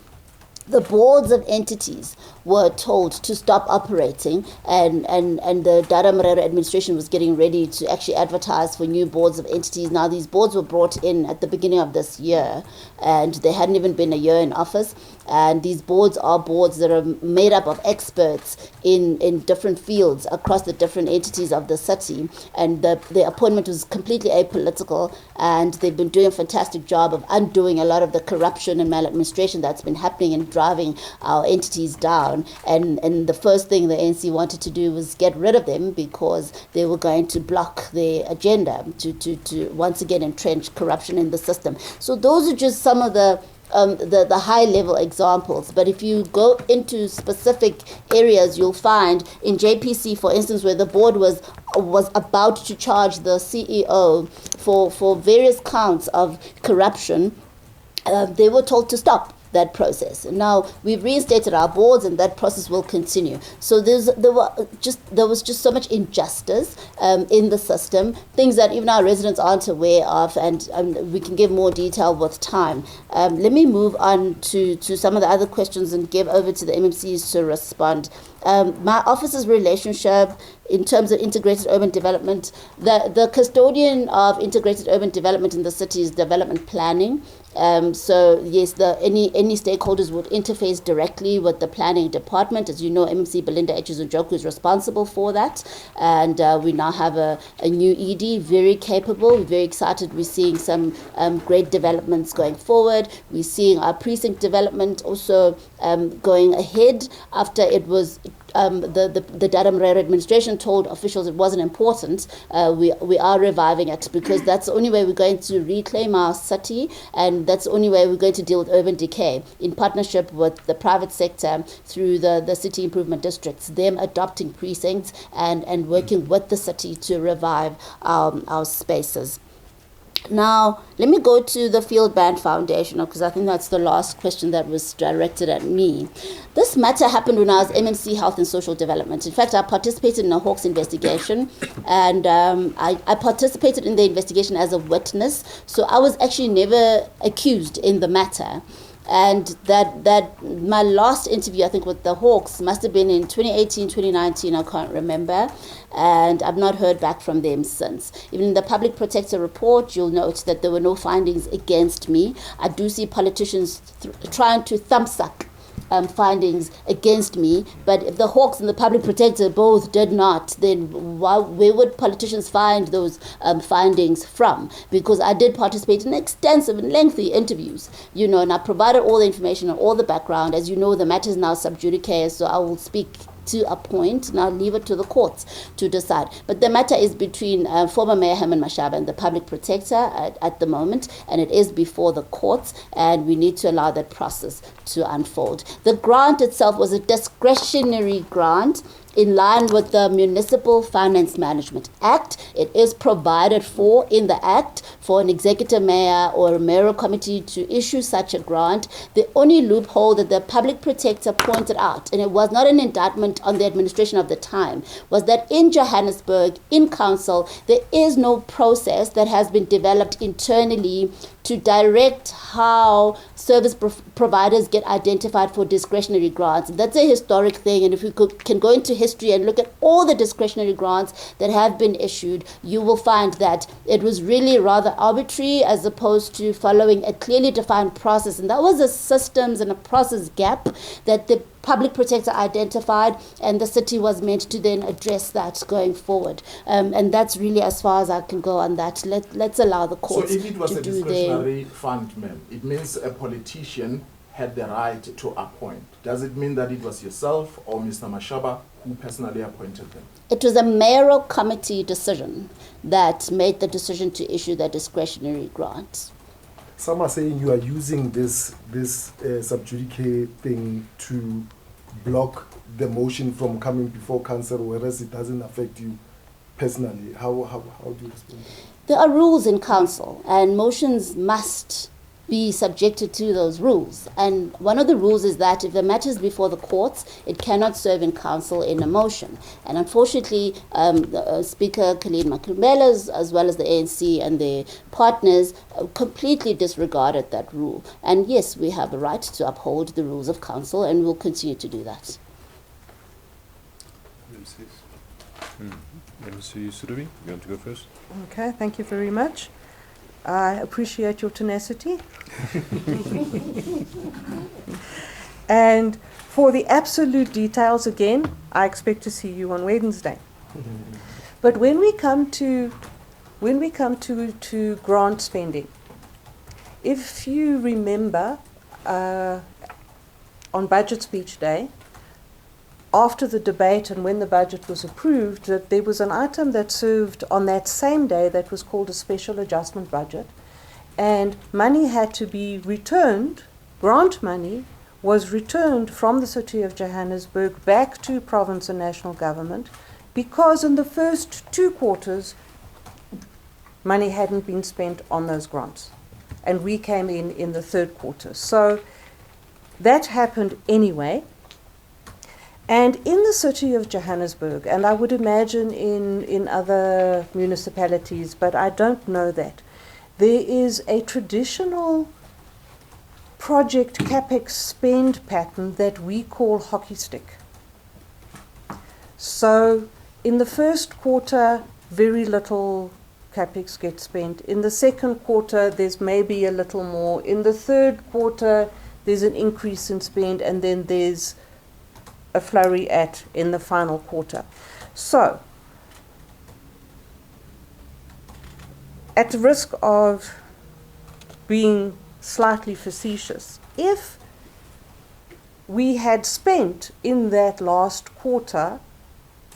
[SPEAKER 2] The boards of entities were told to stop operating, and the Dada Morero administration was getting ready to actually advertise for new boards of entities. Now, these boards were brought in at the beginning of this year, and they hadn't even been a year in office. And these boards are boards that are made up of experts in different fields across the different entities of the city. And the appointment was completely apolitical, and they've been doing a fantastic job of undoing a lot of the corruption and maladministration that's been happening and driving our entities down. And the first thing the ANC wanted to do was get rid of them, because they were going to block their agenda to once again entrench corruption in the system. So those are just some of the high-level examples. But if you go into specific areas, you'll find in JPC, for instance, where the board was about to charge the CEO for various counts of corruption, they were told to stop. that process. Now, we've reinstated our boards, and that process will continue. So there was just so much injustice in the system, things that even our residents aren't aware of, and we can give more detail with time. Let me move on to some of the other questions and give over to the MMCs to respond. My office's relationship in terms of integrated urban development, the custodian of integrated urban development in the city is development planning. So yes, any stakeholders would interface directly with the planning department. As you know, MMC Belinda Echizojoku is responsible for that, and we now have a new ED, very capable. We're very excited. We're seeing some great developments going forward. We're seeing our precinct development also going ahead after it was the Dada Morero administration told officials it wasn't important. We are reviving it because that's the only way we're going to reclaim our city, and that's the only way we're going to deal with urban decay in partnership with the private sector through the city improvement districts, them adopting precincts and working with the city to revive our spaces. Now, let me go to the Field Band Foundation, because I think that's the last question that was directed at me. This matter happened when I was MMC Health and Social Development. In fact, I participated in a Hawks investigation, and I participated in the investigation as a witness, so I was actually never accused in the matter. And that my last interview, I think, with the Hawks must have been in 2018, 2019, I can't remember. And I've not heard back from them since. Even in the Public Protector report, you'll note that there were no findings against me. I do see politicians trying to thumbsuck findings against me, but if the Hawks and the Public Protector both did not, then where would politicians find those findings from? Because I did participate in extensive and lengthy interviews, and I provided all the information and all the background. As you know, the matter is now sub judice, so I will speak to a point, and I'll leave it to the courts to decide. But the matter is between former Mayor Herman Mashaba and the Public Protector at the moment, and it is before the courts, and we need to allow that process to unfold. The grant itself was a discretionary grant in line with the Municipal Finance Management Act. It is provided for in the Act for an executive mayor or a mayoral committee to issue such a grant. The only loophole that the Public Protector pointed out, and it was not an indictment on the administration of the time, was that in Johannesburg, in council, there is no process that has been developed internally to direct how service providers get identified for discretionary grants. That's a historic thing, and if we can go into history and look at all the discretionary grants that have been issued, you will find that it was really rather arbitrary as opposed to following a clearly defined process. And that was a systems and a process gap that the Public Protector identified, and the city was meant to then address that going forward. And that's really as far as I can go on that. Let's allow the courts to do their...
[SPEAKER 4] So if it was a discretionary fund, ma'am, it means a politician had the right to appoint. Does it mean that it was yourself or Mr. Mashaba who personally appointed them?
[SPEAKER 2] It was a mayoral committee decision that made the decision to issue the discretionary grant.
[SPEAKER 11] Some are saying you are using this sub judice thing to block the motion from coming before council, whereas it doesn't affect you personally. How do you respond?
[SPEAKER 2] There are rules in council, and motions must be subjected to those rules. And one of the rules is that if the matter is before the courts, it cannot serve in council in a motion. And unfortunately, Speaker Khalid Makumbela, as well as the ANC and their partners, completely disregarded that rule. And yes, we have a right to uphold the rules of council, and we'll continue to do that.
[SPEAKER 8] MC Suddaby, you want to go first?
[SPEAKER 5] Okay, thank you very much. I appreciate your tenacity. And for the absolute details, again, I expect to see you on Wednesday. But when we come to grant spending, if you remember, on Budget Speech Day, after the debate and when the budget was approved, that there was an item that served on that same day that was called a special adjustment budget, and money had to be returned, grant money was returned from the City of Johannesburg back to province and national government, because in the first 2 quarters money hadn't been spent on those grants, and we came in the 3rd quarter. So that happened anyway. And in the city of Johannesburg, and I would imagine in other municipalities, but I don't know that, there is a traditional project capex spend pattern that we call hockey stick. So in the first quarter, very little capex gets spent. In the second quarter, there's maybe a little more. In the third quarter, there's an increase in spend, and then there's a flurry in the final quarter. So, at the risk of being slightly facetious, if we had spent in that last quarter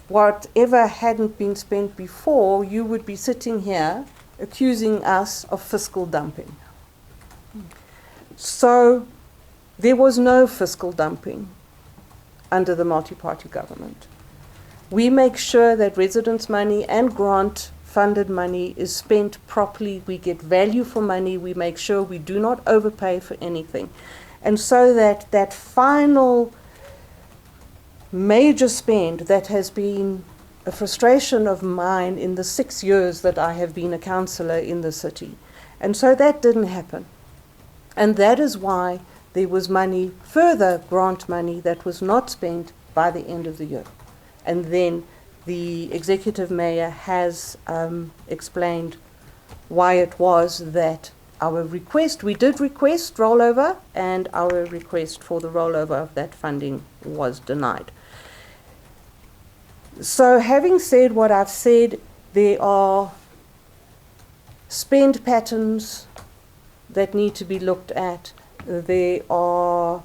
[SPEAKER 5] whatever hadn't been spent before, you would be sitting here accusing us of fiscal dumping. So there was no fiscal dumping under the multi-party government. We make sure that residents' money and grant-funded money is spent properly. We get value for money. We make sure we do not overpay for anything. And so that final major spend that has been a frustration of mine in the 6 years that I have been a councillor in the city. And so that didn't happen. And that is why there was money, further grant money, that was not spent by the end of the year. And then the executive mayor has explained why it was that our request, we did request rollover, and our request for the rollover of that funding was denied. So having said what I've said, there are spend patterns that need to be looked at. There are,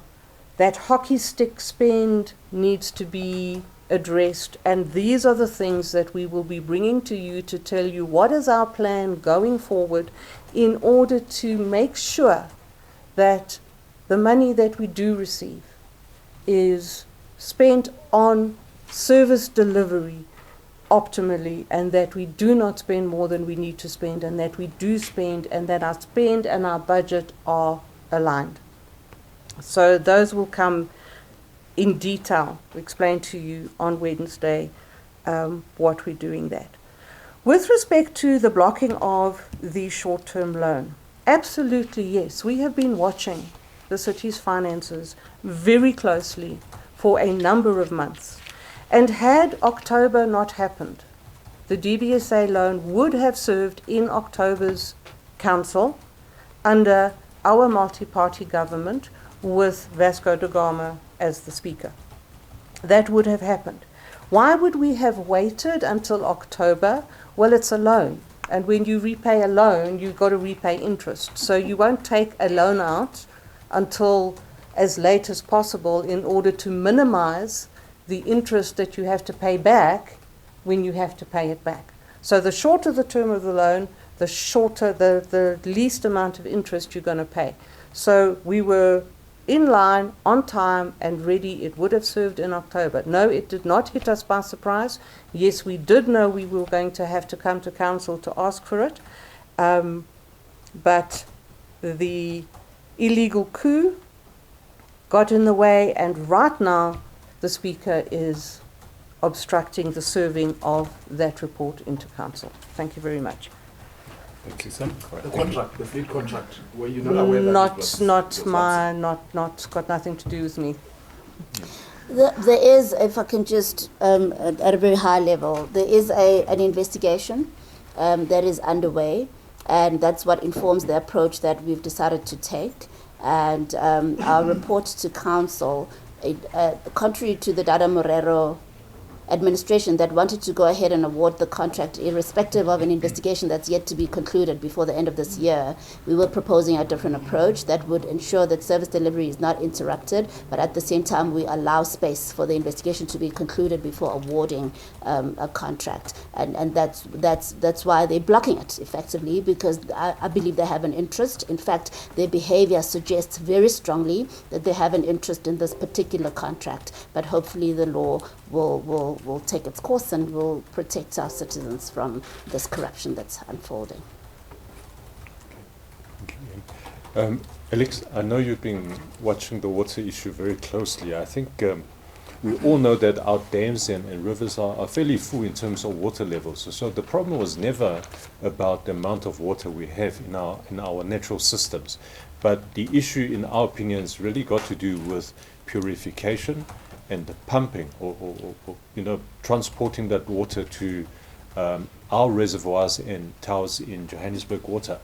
[SPEAKER 5] that hockey stick spend needs to be addressed, and these are the things that we will be bringing to you to tell you what is our plan going forward in order to make sure that the money that we do receive is spent on service delivery optimally, and that we do not spend more than we need to spend, and that we do spend, and that our spend and our budget are aligned. So those will come in detail, explain to you on Wednesday what we're doing that. With respect to the blocking of the short-term loan, absolutely yes, we have been watching the city's finances very closely for a number of months. And had October not happened, the DBSA loan would have served in October's council under our multi-party government with Vasco da Gama as the speaker. That would have happened. Why would we have waited until October? Well, it's a loan. And when you repay a loan, you've got to repay interest. So you won't take a loan out until as late as possible in order to minimize the interest that you have to pay back when you have to pay it back. So the shorter the term of the loan, the shorter, the least amount of interest you're going to pay. So we were in line, on time, and ready. It would have served in October. No, it did not hit us by surprise. Yes, we did know we were going to have to come to council to ask for it. But the illegal coup got in the way, and right now the Speaker is obstructing the serving of that report into council. Thank you very much.
[SPEAKER 8] Thank you, sir.
[SPEAKER 4] The contract, the fleet contract, were you not aware that
[SPEAKER 5] Not got nothing to do with me.
[SPEAKER 2] There is, if I can just, at a very high level, there is an investigation that is underway, and that's what informs the approach that we've decided to take. And our report to council, contrary to the Dada Morero administration that wanted to go ahead and award the contract irrespective of an investigation that's yet to be concluded before the end of this year, we were proposing a different approach that would ensure that service delivery is not interrupted, but at the same time we allow space for the investigation to be concluded before awarding a contract. And that's why they're blocking it effectively, because I believe they have an interest. In fact, their behavior suggests very strongly that they have an interest in this particular contract, but hopefully the law will take its course and will protect our citizens from this corruption that's unfolding.
[SPEAKER 8] Alex, I know you've been watching the water issue very closely. I think we all know that our dams and rivers are fairly full in terms of water levels. So the problem was never about the amount of water we have in our natural systems. But the issue, in our opinion, has really got to do with purification and the pumping or transporting that water to our reservoirs and towers in Johannesburg Water.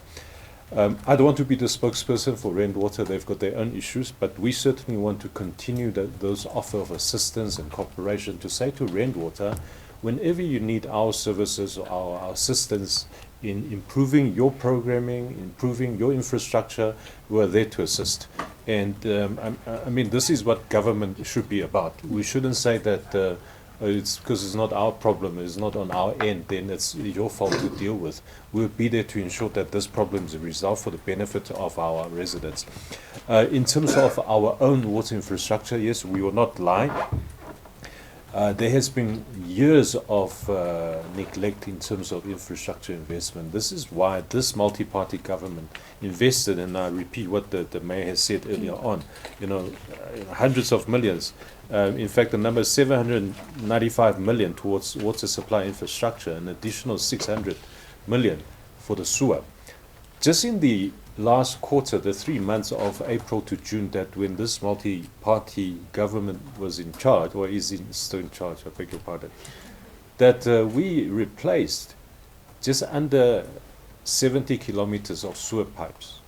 [SPEAKER 8] I don't want to be the spokesperson for Rand Water. They've got their own issues, but we certainly want to continue those offer of assistance and cooperation to say to Rand Water, whenever you need our services or our assistance in improving your programming, improving your infrastructure, we're there to assist. And I mean, this is what government should be about. We shouldn't say that it's because it's not our problem, it's not on our end, then it's your fault to deal with. We'll be there to ensure that this problem is resolved for the benefit of our residents. In terms of our own water infrastructure, yes, we will not lie. There has been years of neglect in terms of infrastructure investment. This is why this multi-party government invested, and I repeat what the mayor has said earlier on, hundreds of millions. In fact, the number is 795 million towards water supply infrastructure, an additional 600 million for the sewer. Just in the last quarter, the 3 months of April to June, that when this multi-party government was in charge, or is still in charge, I beg your pardon, that we replaced just under 70 kilometers of sewer pipes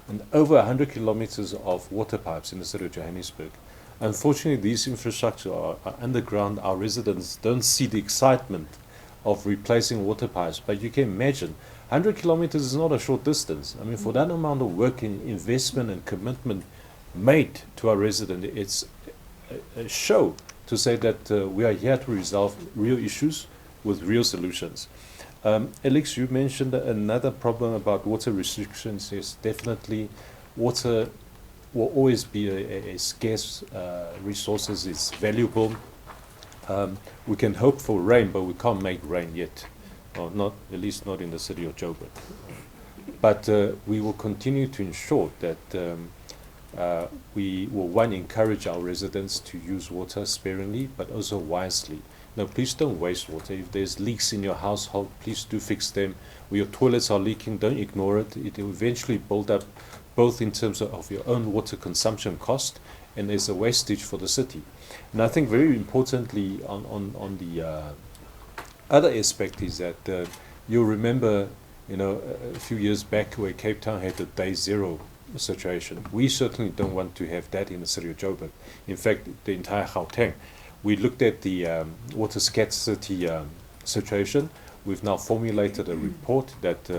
[SPEAKER 8] and over 100 kilometers of water pipes in the city of Johannesburg. Unfortunately, these infrastructure are underground. Our residents don't see the excitement of replacing water pipes, but you can imagine 100 kilometers is not a short distance. I mean, for that amount of work and investment and commitment made to our residents, it's a show to say that we are here to resolve real issues with real solutions. Alex, you mentioned another problem about water restrictions. Yes, definitely water will always be a scarce resource. It's valuable. We can hope for rain, but we can't make rain yet, or not, at least not in the city of Joburg. But we will continue to ensure that we will, one, encourage our residents to use water sparingly, but also wisely. Now, please don't waste water. If there's leaks in your household, please do fix them. Where your toilets are leaking, don't ignore it. It will eventually build up, both in terms of your own water consumption cost, and there's a wastage for the city. And I think very importantly on the other aspect is that you'll remember, a few years back where Cape Town had the day zero situation. We certainly don't want to have that in the city of Joburg. In fact, the entire Gauteng. We looked at the water scarcity situation. We've now formulated a report that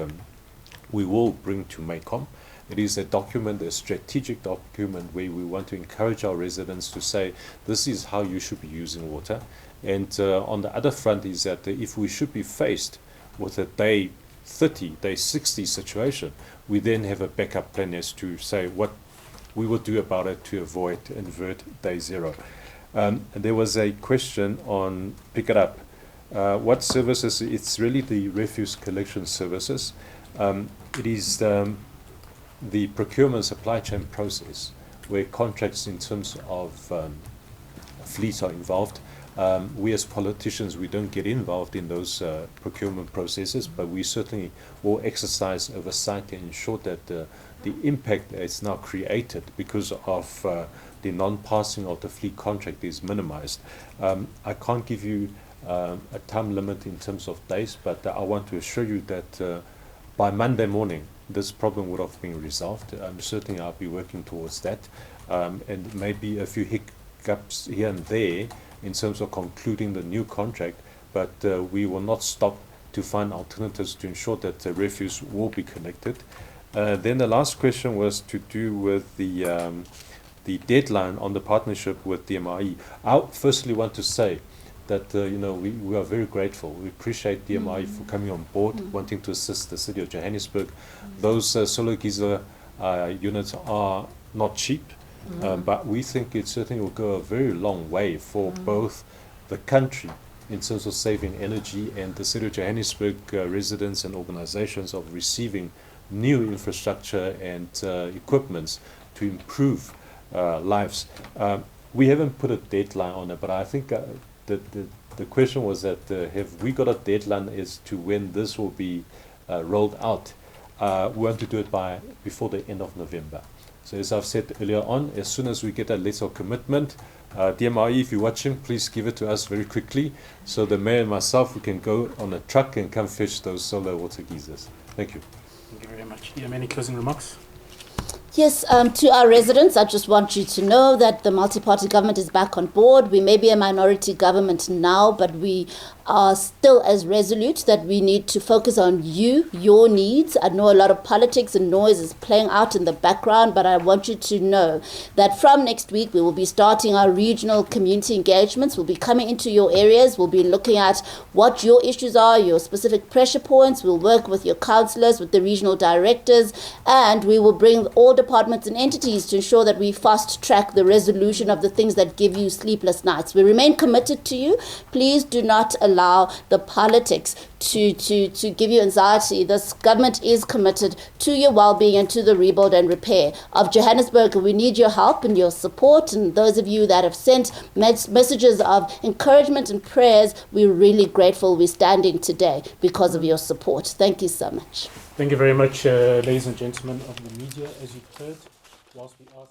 [SPEAKER 8] we will bring to MACOM. It is a document, a strategic document, where we want to encourage our residents to say, this is how you should be using water. And on the other front is that if we should be faced with a day 30, day 60 situation, we then have a backup plan as to say what we will do about it to avoid and avert day zero. And there was a question on pick it up. What services? It's really the refuse collection services. It is the procurement supply chain process where contracts in terms of fleets are involved. We as politicians, we don't get involved in those procurement processes, but we certainly will exercise oversight and ensure that the impact that is now created because of the non-passing of the fleet contract is minimized. I can't give you a time limit in terms of days, but I want to assure you that by Monday morning, this problem would have been resolved. Certainly I'll be working towards that, and maybe a few hiccups here and there in terms of concluding the new contract, but we will not stop to find alternatives to ensure that the refuse will be collected. Then the last question was to do with the deadline on the partnership with DMRE. I firstly want to say that we are very grateful. We appreciate DMRE for coming on board, wanting to assist the city of Johannesburg. Those solar geyser units are not cheap, but we think it certainly will go a very long way for both the country in terms of saving energy and the city of Johannesburg residents and organizations of receiving new infrastructure and equipments to improve lives. We haven't put a deadline on it, but I think the question was that have we got a deadline as to when this will be rolled out? We want to do it before the end of November. So as I've said earlier on, as soon as we get a letter of commitment, DMRE, if you're watching, please give it to us very quickly, so the mayor and myself, we can go on a truck and come fetch those solar water geysers. Thank you.
[SPEAKER 1] Thank you very much. Do you have any closing remarks?
[SPEAKER 2] Yes, to our residents, I just want you to know that the multi-party government is back on board. We may be a minority government now, but we are still as resolute that we need to focus on you, your needs. I know a lot of politics and noise is playing out in the background, but I want you to know that from next week, we will be starting our regional community engagements. We'll be coming into your areas. We'll be looking at what your issues are, your specific pressure points. We'll work with your councillors, with the regional directors, and we will bring all departments and entities to ensure that we fast track the resolution of the things that give you sleepless nights. We remain committed to you. Please do not allow the politics to give you anxiety. This government is committed to your well-being and to the rebuild and repair of Johannesburg. We need your help and your support, and those of you that have sent messages of encouragement and prayers, we're really grateful we're standing today because of your support. Thank you so much.
[SPEAKER 1] Thank you very much, ladies and gentlemen of the media. As you've heard, whilst we are